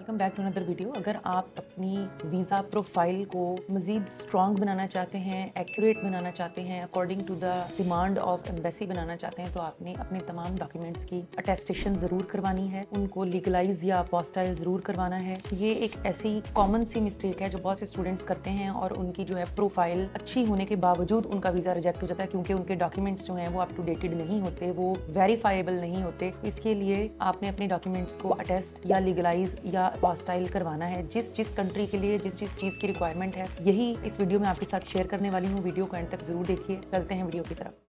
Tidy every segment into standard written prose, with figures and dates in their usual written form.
Welcome back to another video. अगर आप अपनी वीज़ा प्रोफाइल को मज़ीद स्ट्रॉन्ग बनाना चाहते हैं, एक्यूरेट बनाना चाहते हैं, according to the demand of embassy बनाना चाहते हैं, तो आपने अपने तमाम डॉक्यूमेंट्स की अटेस्टेशन ज़रूर करवानी है, उनको लीगलाइज या अपोस्टाइल ज़रूर करवाना है। ये एक ऐसी कॉमन सी मिस्टेक है जो बहुत से स्टूडेंट्स करते हैं और उनकी जो है प्रोफाइल अच्छी होने के बावजूद उनका वीज़ा रिजेक्ट हो जाता है क्योंकि उनके डॉक्यूमेंट्स जो हैं वो अप टू डेटेड नहीं होते, वो वेरीफाइबल नहीं होते। इसके लिए आपने अपने डॉक्यूमेंट्स को अटेस्ट या लीगलाइज या अपोस्टाइल करवाना है। जिस जिस कंट्री के लिए जिस जिस चीज़ की रिक्वायरमेंट है, यही इस वीडियो में आपके साथ शेयर करने वाली हूँ। वीडियो को एंड तक जरूर देखिए। चलते हैं वीडियो की तरफ।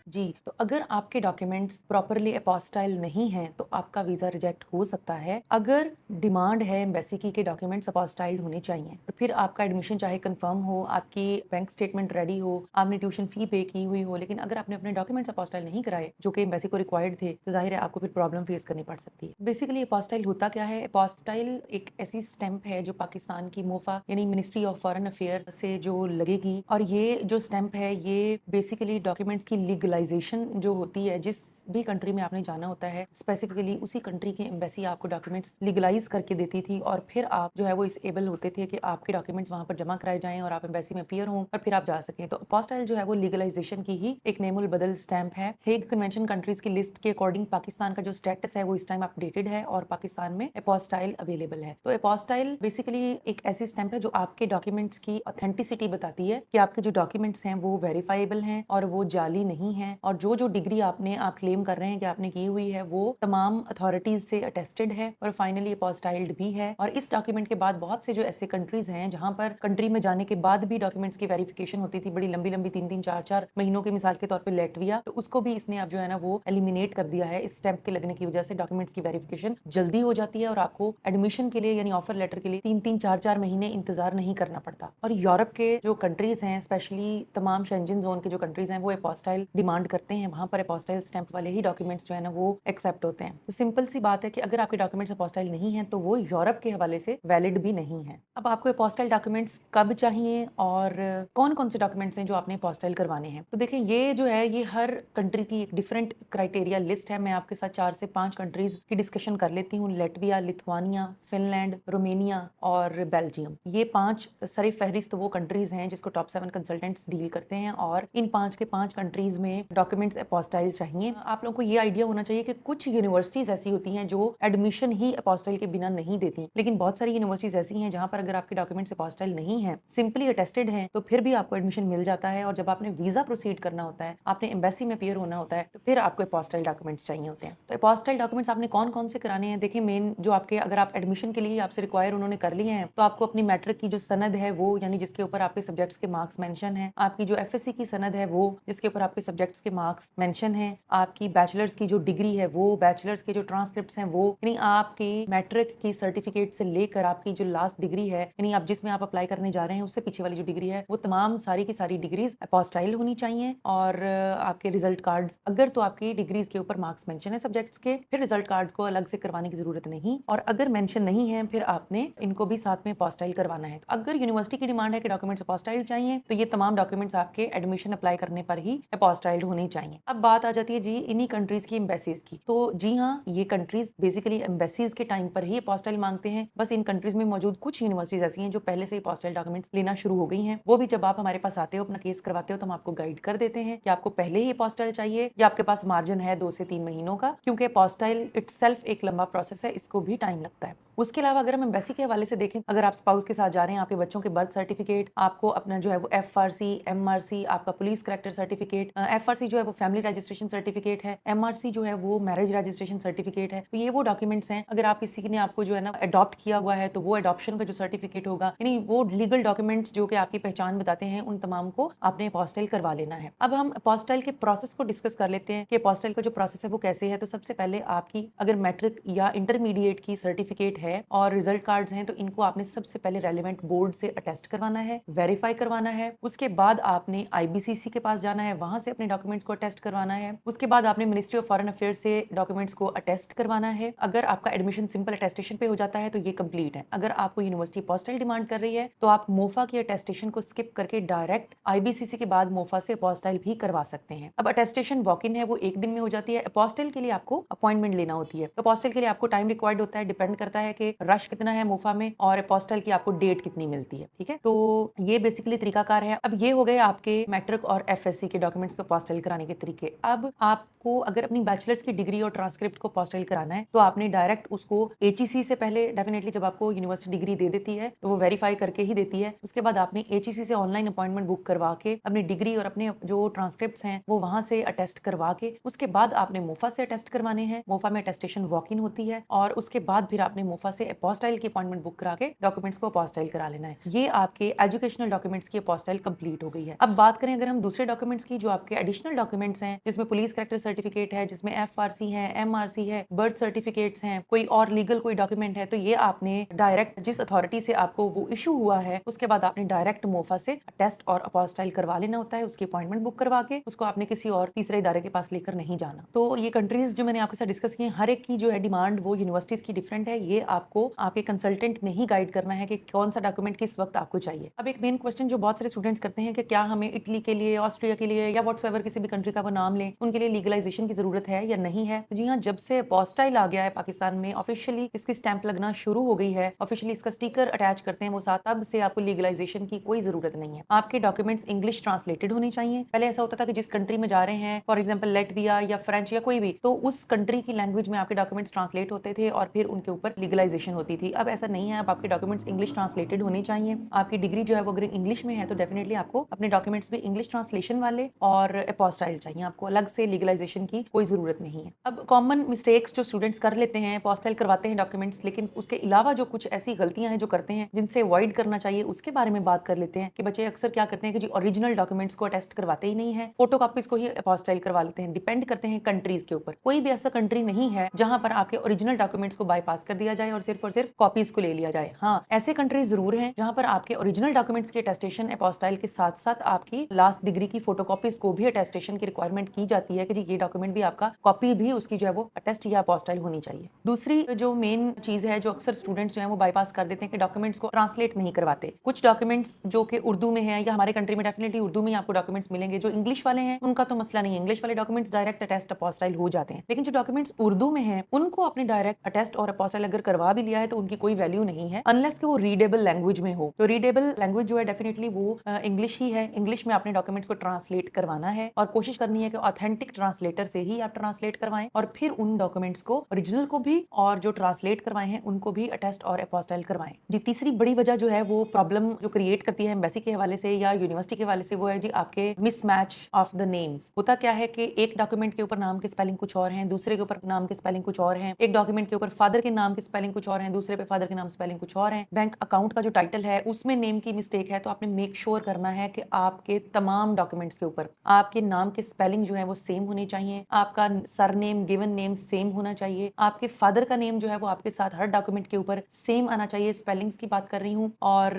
जी, तो अगर आपके डॉक्यूमेंट्स प्रॉपरली अपोस्टाइल नहीं हैं तो आपका वीज़ा रिजेक्ट हो सकता है। अगर डिमांड है एम्बेसी की कि डॉक्यूमेंट्स अपोस्टाइल्ड होने चाहिए, तो फिर आपका एडमिशन चाहे कंफर्म हो, आपकी बैंक स्टेटमेंट रेडी हो, आपने ट्यूशन फी पे की हुई हो, लेकिन अगर आपने अपने डॉक्यूमेंट्स अपोस्टाइल नहीं कराए जो कि एम्बेसी को रिक्वायर्ड थे, तो जाहिर है आपको फिर प्रॉब्लम फेस करनी पड़ सकती है। बेसिकली अपोस्टाइल होता क्या है? अपोस्टाइल एक ऐसी स्टैंप है जो पाकिस्तान की मोफा यानी मिनिस्ट्री ऑफ फॉरेन अफेयर से जो लगेगी, और ये जो स्टैंप है ये बेसिकली डॉक्यूमेंट्स की लीगलाइजेशन जो होती है, जिस भी कंट्री में आपने जाना होता है, स्पेसिफिकली उसी कंट्री की एम्बेसी आपको डॉक्यूमेंट्स लीगलाइज करके देती थी और फिर आप जो है वो इस एबल होते थे कि आपके डॉक्यूमेंट्स वहां पर जमा कराए जाएं और आप एम्बेसी में अपीयर हों और फिर आप जा सकें। तो अपोस्टाइल जो है वो लीगलाइजेशन की ही एक नेमुल बदल स्टैंप है। हेग कन्वेंशन कंट्रीज की लिस्ट के अकॉर्डिंग पाकिस्तान का जो स्टेटस है वो इस टाइम अपडेटेड है और पाकिस्तान में अपोस्टाइल अवेलेबल है। तो अपोस्टाइल बेसिकली एक ऐसी स्टैंप है जो आपके डॉक्यूमेंट्स की ऑथेंटिसिटी बताती है कि आपके जो डॉक्यूमेंट्स हैं वो वेरीफाइबल हैं और वो जाली नहीं है, और जो जो डिग्री आप क्लेम कर रहे हैं कि आपने की हुई है वो तमाम अथॉरिटीज से अटेस्टेड है और फाइनली अपोस्टाइल्ड भी है। और इस डॉक्यूमेंट के बाद बहुत से जो ऐसे कंट्रीज हैं जहां पर कंट्री में जाने के बाद भी डॉक्यूमेंट्स की वेरिफिकेशन होती थी बड़ी लंबी लंबी 3-3 4-4 महीनों की, मिसाल के तौर पे लेटविया, तो उसको भी इसने अब जो है ना वो एलिमिनेट कर दिया है। इस स्टैंप के लगने की वजह से डॉक्यूमेंट्स की वेरिफिकेशन जल्दी हो जाती है और आपको एडमिशन के लिए यानी ऑफर लेटर के लिए 3-3 4-4 महीने इंतजार नहीं करना पड़ता। और यूरोप के जो कंट्रीज हैं, स्पेशली तमाम शेंजन जोन के जो कंट्रीज हैं, वो अपोस्टाइल डिमांड करते हैं। वहां पर अपोस्टाइल स्टैंप वाले ही डॉक्यूमेंट्स जो है ना वो एक्सेप्ट होते हैं। तो सिंपल सी बात है कि अगर आपके डॉक्यूमेंट्स अपोस्टाइल नहीं है तो वो यूरोप के हवाले से वैलिड भी नहीं है। अब आपको अपोस्टाइल डॉक्यूमेंट्स कब चाहिए और कौन कौन से डॉक्यूमेंट्स हैं जो आपने अपोस्टाइल करवाने हैं, तो देखिए ये जो है ये हर कंट्री की एक डिफरेंट क्राइटेरिया लिस्ट है। मैं आपके साथ 4 से 5 कंट्रीज की डिस्कशन कर लेती हूँ। लेटविया, लिथुआनिया, फिनलैंड, रोमेनिया और बेल्जियम। ये 5 सरे फहरिस्त वो कंट्रीज हैं जिसको टॉप 7 कंसल्टेंट्स डील करते हैं और इन 5 के 5 कंट्रीज में डॉक्यूमेंट्स अपोस्टाइल चाहिए। आप लोगों को ये आइडिया होना चाहिए कि कुछ यूनिवर्सिटीज ऐसी होती हैं जो एडमिशन ही अपोस्टाइल के बिना नहीं देती, लेकिन बहुत सारी यूनिवर्सिटीज ऐसी हैं जहां पर अगर आपके डॉक्यूमेंट्स अपोस्टाइल नहीं है, सिंपली अटेस्टेड हैं, तो फिर भी आपको एडमिशन मिल जाता है। और जब आपने वीजा प्रोसीड करना होता है, आपने एम्बेसी में अपीयर होना होता है, तो फिर आपको अपोस्टाइल डॉक्यूमेंट्स चाहिए होते हैं। तो अपोस्टाइल डॉक्यूमेंट्स आपने कौन कौन से कराने हैं? देखिए मेन जो आपके, अगर आप एडमिशन के लिए आपसे रिक्वायर उन्होंने कर लिए हैं, तो आपको अपनी मैट्रिक की जो सनद है वो, यानी जिसके ऊपर आपके सब्जेक्ट्स के मार्क्स मेंशन है, आपकी जो एफएससी की सनद है वो जिसके ऊपर आपके सब्जेक्ट्स के मार्क्स मेंशन है, आपकी बैचलर्स की जो डिग्री है वो, बैचलर्स के जो ट्रांसक्रिप्ट्स हैं वो, यानी आपकी मैट्रिक की सर्टिफिकेट से लेकर आपकी जो लास्ट डिग्री है, यानी आप जिसमें आप अप्लाई करने जा रहे हैं उससे पीछे वाली जो डिग्री है, वो तमाम सारी की सारी डिग्रीज अपोस्टाइल होनी चाहिए। और आपके रिजल्ट कार्ड्स, अगर तो आपकी डिग्रीज के ऊपर मार्क्स मेंशन है सब्जेक्ट्स के, फिर रिजल्ट कार्ड्स को अलग से करवाने की जरूरत नहीं, और अगर मेंशन नहीं है फिर आपने इनको भी साथ में अपोस्टाइल करवाना है। अगर यूनिवर्सिटी की डिमांड है कि डॉक्यूमेंट्स अपोस्टाइल चाहिए, तो ये तमाम डॉक्यूमेंट्स आपके एडमिशन अप्लाई करने पर ही अपोस्टाइल्ड होने चाहिए। अब बात आ जाती है जी इन्हीं कंट्रीज की एम्बेसीज की। तो जी हाँ, ये कंट्रीज बेसिकली एम्बेसीज के टाइम पर ही अपोस्टाइल मांगते हैं। बस इन कंट्रीज में मौजूद कुछ यूनिवर्सिटीज ऐसी हैं जो पहले से ही अपोस्टाइल डॉक्यूमेंट्स लेना शुरू हो गई हैं। वो भी जब आप हमारे पास आते हो, अपना केस करवाते हो, तो हम आपको गाइड कर देते हैं कि आपको पहले ही अपोस्टाइल चाहिए या आपके पास मार्जिन है 2 से 3 महीनों का, क्योंकि अपोस्टाइल इटसेल्फ एक लंबा प्रोसेस है, इसको भी टाइम लगता है। उसके अलावा अगर हम एम्बेसी के हवाले से देखें, अगर आप स्पाउस के साथ जा रहे हैं, आपके बच्चों के बर्थ सर्टिफिकेट, आपको अपना जो है वो एफआरसी, एमआरसी, आपका पुलिस करेक्टर सर्टिफिकेट, एफआरसी जो है वो फैमिली रजिस्ट्रेशन सर्टिफिकेट है, एमआरसी जो है वो मैरिज रजिस्ट्रेशन सर्टिफिकेट है। तो ये वो डॉक्यूमेंट्स हैं। अगर आप किसी ने आपको जो है ना अडॉप्ट किया हुआ है, तो वो अडॉप्शन का जो सर्टिफिकेट होगा, यानी वो लीगल डॉक्यूमेंट्स जो कि आपकी पहचान बताते हैं, उन तमाम को आपने अपोस्टाइल करवा लेना है। अब हम अपोस्टाइल के प्रोसेस को डिस्कस कर लेते हैं कि अपोस्टाइल का जो प्रोसेस है वो कैसे है। तो सबसे पहले आपकी अगर मैट्रिक या इंटरमीडिएट की सर्टिफिकेट है और रिजल्ट कार्ड्स हैं, तो इनको आपने सबसे पहले रेलेवेंट बोर्ड से अटेस्ट करवाना है, वेरीफाई करवाना है। उसके बाद आपने आईबीसीसी के पास जाना है, वहां से अपने डॉक्यूमेंट डॉक्यूमेंट्स को अटेस्ट करवाना है। उसके बाद आपने मिनिस्ट्री ऑफ फॉरेन अफेयर्स से डॉक्यूमेंट्स को अटेस्ट करवाना है। अगर आपका एडमिशन सिंपल अटेस्टेशन पे हो जाता है तो ये कंप्लीट है। अगर आपको यूनिवर्सिटी अपोस्टाइल डिमांड कर रही है तो आप मोफा की अटेस्टेशन को स्किप करके डायरेक्ट IBCC के बाद मोफा से अपोस्टाइल भी करवा सकते हैं। अब अटेस्टेशन वॉक इन है, वो एक दिन में हो जाती है। अपोस्टाइल के लिए आपको अपॉइंटमेंट लेना होती है। तो अपोस्टाइल के लिए आपको टाइम रिक्वायर्ड होता है, डिपेंड करता है कि रश कितना है मोफा में और अपोस्टाइल की आपको डेट कितनी मिलती है। ठीक है, तो ये बेसिकली तरीकाकार है। अब ये हो गए आपके मैट्रिक और FSC के डॉक्यूमेंट्स को अपोस्टाइल कराने के तरीके। अब आपको अगर अपनी बैचलर्स की डिग्री और ट्रांसक्रिप्ट को अपोस्टाइल कराना है तो आपने डायरेक्ट उसको HEC से पहले डेफिनेटली जब आपको यूनिवर्सिटी डिग्री दे देती है तो वो वेरीफाई करके ही देती है। उसके बाद आपने HEC से ऑनलाइन अपॉइंटमेंट बुक करवा के अपनी डिग्री और अपने जो ट्रांसक्रिप्ट्स हैं वो वहां से अटेस्ट करवा के उसके बाद आपने मोफा से अटेस्ट करवाने हैं। मोफा में अटेस्टेशन वॉक इन होती है और उसके बाद फिर आपने मोफा से अपोस्टाइल की अपॉइंटमेंट बुक करा के डॉक्यूमेंट्स को अपोस्टाइल करा लेना है। ये आपके एजुकेशनल डॉक्यूमेंट्स की अपोस्टाइल कंप्लीट हो गई है। अब बात करें अगर हम दूसरे डॉक्यूमेंट्स की, जो आपके एडिशनल डॉक्यूमेंट्स हैं जिसमें पुलिस कैरेक्टर सर्टिफिकेट है, जिसमें FRC है, MRC है, बर्थ सर्टिफिकेट्स हैं, कोई और लीगल कोई डॉक्यूमेंट है, तो ये आपने डायरेक्ट जिस अथॉरिटी से आपको वो इशू हुआ है उसके बाद आपने डायरेक्ट मोफा से टेस्ट और अपोस्टाइल करवा लेना होता है। उसकी अपॉइंटमेंट बुक करवा के उसको आपने किसी और तीसरे इदारे के पास लेकर नहीं जाना। तो ये कंट्रीज जो मैंने आपके साथ डिस्कस किए, हर एक की जो है डिमांड वो यूनिवर्सिटीज की डिफरेंट है। ये आपको आपके कंसल्टेंट ने ही गाइड करना है कि कौन सा डॉक्यूमेंट किस वक्त आपको चाहिए। अब एक मेन क्वेश्चन जो बहुत सारे स्टूडेंट्स करते हैं कि क्या हमें इटली के लिए, ऑस्ट्रिया के लिए या व्हाट्सएवर किसी भी कंट्री का वो नाम लें, उनके लिए लीगलाइजेशन की जरूरत है या नहीं है। तो जी हाँ, जब से अपोस्टाइल आ गया है पाकिस्तान में, ऑफिशियली इसकी स्टैंप लगना शुरू हो गई है, ऑफिशियली इसका स्टिकर अटैच करते हैं वो साथ, तब से आपको लीगलाइजेशन की कोई जरूरत नहीं है। आपके डॉक्यूमेंट्स इंग्लिश ट्रांसलेटेड होने चाहिए। पहले ऐसा होता था कि जिस कंट्री में जा रहे हैं, फॉर एग्जाम्पल लेटविया या फ्रेंच या कोई भी, तो उस कंट्री की लैंग्वेज में आपके डॉक्यूमेंट्स ट्रांसलेट होते थे और फिर उनके ऊपर लीगलाइजेशन होती थी। अब ऐसा नहीं है, अब आपके डॉक्यूमेंट्स इंग्लिश ट्रांसलेटेड होने चाहिए। आपकी डिग्री जो है वो अगर इंग्लिश में है तो डेफिनेटली आपको अपने डॉक्यूमेंट्स भी इंग्लिश ट्रांसलेशन वाले और अपोस्टाइल चाहिए। आपको अलग से लीगलाइजेशन की कोई जरूरत नहीं है। अब कॉमन मिस्टेक्स जो स्टूडेंट्स कर लेते हैं, अपोस्टाइल करवाते हैं डॉक्यूमेंट्स, लेकिन उसके अलावा जो कुछ ऐसी गलतियां हैं जो करते हैं जिनसे अवॉइड करना चाहिए, उसके बारे में बात कर लेते हैं। कि बच्चे अक्सर क्या करते हैं कि जी ओरिजिनल डॉक्यूमेंट्स को अटेस्ट करवाते ही नहीं है, फोटो कॉपीज को ही अपोस्टाइल करवा लेते हैं। डिपेंड करते हैं कंट्रीज के ऊपर। कोई भी ऐसा कंट्री नहीं है जहां पर आपके ओरिजिनल डॉक्यूमेंट्स को बाईपास कर दिया जाए और सिर्फ कॉपीज को ले लिया जाए। हाँ, ऐसे कंट्रीज जरूर हैं जहां पर आपके ओरिजिनल डॉक्यूमेंट्स की अटेस्टेशन अपोस्टाइल के साथ साथ आपकी लास्ट डिग्री की फोटोकॉपीज को भी अटेस्टेशन की रिक्वायरमेंट की जाती है कि जी ये डॉक्यूमेंट भी आपका कॉपी भी उसकी जो है वो अटेस्ट या अपोस्टाइल होनी चाहिए। दूसरी जो मेन चीज है जो अक्सर स्टूडेंट्स जो है वो बाईपास कर देते हैं कि डॉक्यूमेंट्स को ट्रांसलेट नहीं करवाते। कुछ डॉक्यूमेंट्स जो कि उर्दू में है, या हमारे कंट्री में डेफिनेटली उर्दू में आपको डॉक्यूमेंट्स मिलेंगे, जो इंग्लिश वाले हैं उनका तो मसला नहीं है, इंग्लिश वाले डॉक्यूमेंट्स डायरेक्ट अटेस्ट अपोस्टाइल हो जाते हैं। लेकिन जो डॉक्यूमेंट्स उर्दू में हैं उनको आपने डायरेक्ट अटेस्ट और अपोस्टाइल अगर करवा भी लिया है तो उनकी कोई वैल्यू नहीं है अनलेस कि वो रीडेबल लैंग्वेज में हो। तो रीडेबल लैंग्वेज जो है डेफिनेटली वो इंग्लिश ही है। इंग्लिश में आपने डॉक्यूमेंट्स को ट्रांसलेट करवाना है और कोशिश करनी है कि ऑथेंटिक ट्रांसलेटर से ही आप ट्रांसलेट करवाएं और फिर उन डॉक्यूमेंट्स को ओरिजिनल को भी और जो ट्रांसलेट करवाए हैं उनको भी अटेस्ट और अपोस्टाइल करवाएं। जी तीसरी बड़ी वजह जो है वो प्रॉब्लम जो क्रिएट करती है एम्बेसी के हवाले से या यूनिवर्सिटी के हवाले से, वो है जी आपके मिसमैच ऑफ द नेम्स। होता क्या है कि एक डॉक्यूमेंट के ऊपर नाम के स्पेलिंग कुछ और हैं, दूसरे के ऊपर नाम के स्पेलिंग कुछ और हैं। एक डॉक्यूमेंट के ऊपर फादर के नाम के स्पेलिंग कुछ और हैं, दूसरे पे फादर के नाम स्पेलिंग कुछ और हैं। बैंक अकाउंट का जो टाइटल है उसमें नेम की मिस्टेक है, तो आपने मेक श्योर करना है कि आपके तमाम डॉक्यूमेंट्स के ऊपर आपके नाम के स्पेलिंग जो है वो सेम होने चाहिए। आपका सरनेम, गिवन नेम सेम होना चाहिए। आपके फादर का नेम जो है वो आपके साथ हर डॉक्यूमेंट के ऊपर सेम आना चाहिए। स्पेलिंग्स की बात कर रही हूँ। और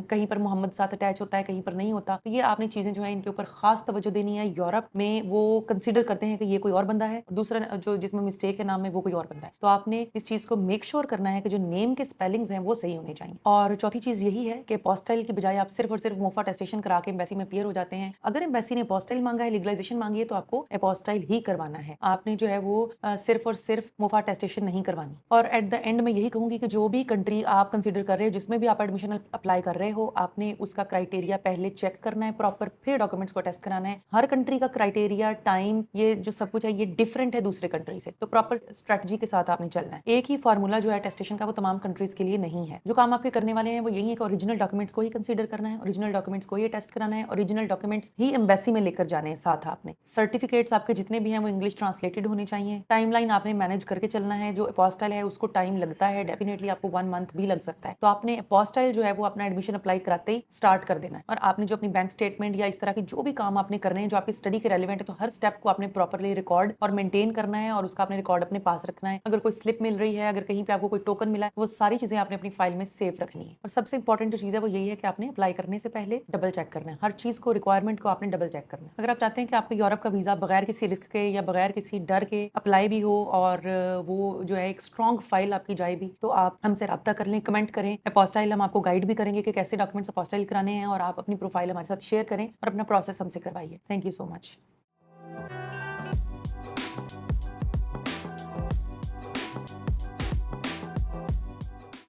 कहीं पर मोहम्मद साथ अटैच होता है, कहीं पर नहीं होता। तो ये आपने चीजें जो है इनके ऊपर खास तवज्जो देनी है। यूरोप में वो कंसीडर करते हैं कि ये कोई और बंदा है, दूसरा जो जिसमें मिस्टेक है नाम में वो कोई और बंदा है। तो आपने इस चीज को मेक श्योर करना है कि जो नेम के स्पेलिंग्स हैं वो सही होने चाहिए। और चौथी चीज यही है कि अपोस्टाइल की बजाय आप सिर्फ और सिर्फ मोफा अटेस्टेशन करा के एम्बेसी में अपीयर हो जाते हैं। अगर एम्बेसी ने अपोस्टाइल मांगा है, लीगलाइजेशन मांगी है, तो आपको अपोस्टाइल ही करवाना है। आपने जो है वो सिर्फ और सिर्फ मोफा अटेस्टेशन नहीं करवानी। और एट द एंड मैं यही कहूंगी कि जो भी कंट्री आप कंसीडर कर रहे हो, जिसमें भी आप एडमिशन अप्लाई कर रहे हो, आपने उसका क्राइटेरिया पहले चेक करना है प्रॉपर, फिर डॉक्यूमेंट्स को टेस्ट कराना है। हर कंट्री का क्राइटेरिया, टाइम, ये जो सब कुछ है ये डिफरेंट है दूसरे कंट्री से। तो प्रॉपर स्ट्रेटजी के साथ आपने चलना है। एक ही फॉर्मूला जो है अटेस्टेशन का वो तमाम कंट्रीज के लिए नहीं है। जो काम आपके करने वाले हैं वो यही है कि ओरिजिनल डॉक्यूमेंट्स को ही कंसीडर करना है, ओरिजिनल डॉक्यूमेंट्स को ही टेस्ट कराना है, ओरिजिनल डॉक्यूमेंट्स ही एम्बेसी में लेकर जाने हैं साथ। आपने सर्टिफिकेट्स आपके जितने भी हैं वो इंग्लिश ट्रांसलेटेड होने चाहिए। टाइमलाइन आपने मैनेज करके चलना है। जो अपोस्टाइल है उसको टाइम लगता है, डेफिनेटली आपको 1 मंथ भी लग सकता है। तो आपने अपोस्टाइल जो है वो अपना एडमिशन अप्लाई कराते ही स्टार्ट कर देना है। और आपने जो अपनी बैंक स्टेटमेंट या इस तरह की जो भी काम आपने करने हैं जो आपकी स्टडी के रेलिवेंट है, तो हर स्टेप को आपने प्रॉपरली रिकॉर्ड और मेंटेन करना है और उसका आपने रिकॉर्ड अपने पास रखना है। अगर कोई स्लिप मिल रही है, अगर कहीं पे आपको कोई टोकन मिला है, वो सारी चीजें आपने अपनी फाइल में सेव रखनी है। और सबसे इंपॉर्टेंट जो चीज है वो यही है कि आपने अप्लाई करने से पहले डबल चेक करना है। हर चीज को, रिक्वायरमेंट को आपने डबल चेक करना है। अगर आप चाहते हैं कि आपका यूरोप का वीज़ा बगैर किसी रिस्क के या बगैर किसी डर के अप्लाई भी हो और वो जो है एक स्ट्रॉन्ग फाइल आपकी जाए भी, तो आप हमसे राब्ता कर लें, कमेंट करें। अपोस्टाइल हम आपको गाइड भी करेंगे कि कैसे डॉक्यूमेंट्स अपोस्टाइल कराने हैं और आप अपनी प्रोफाइल हमारे साथ शेयर करें और अपना प्रोसेस हमसे करवाइए। Thank you so much.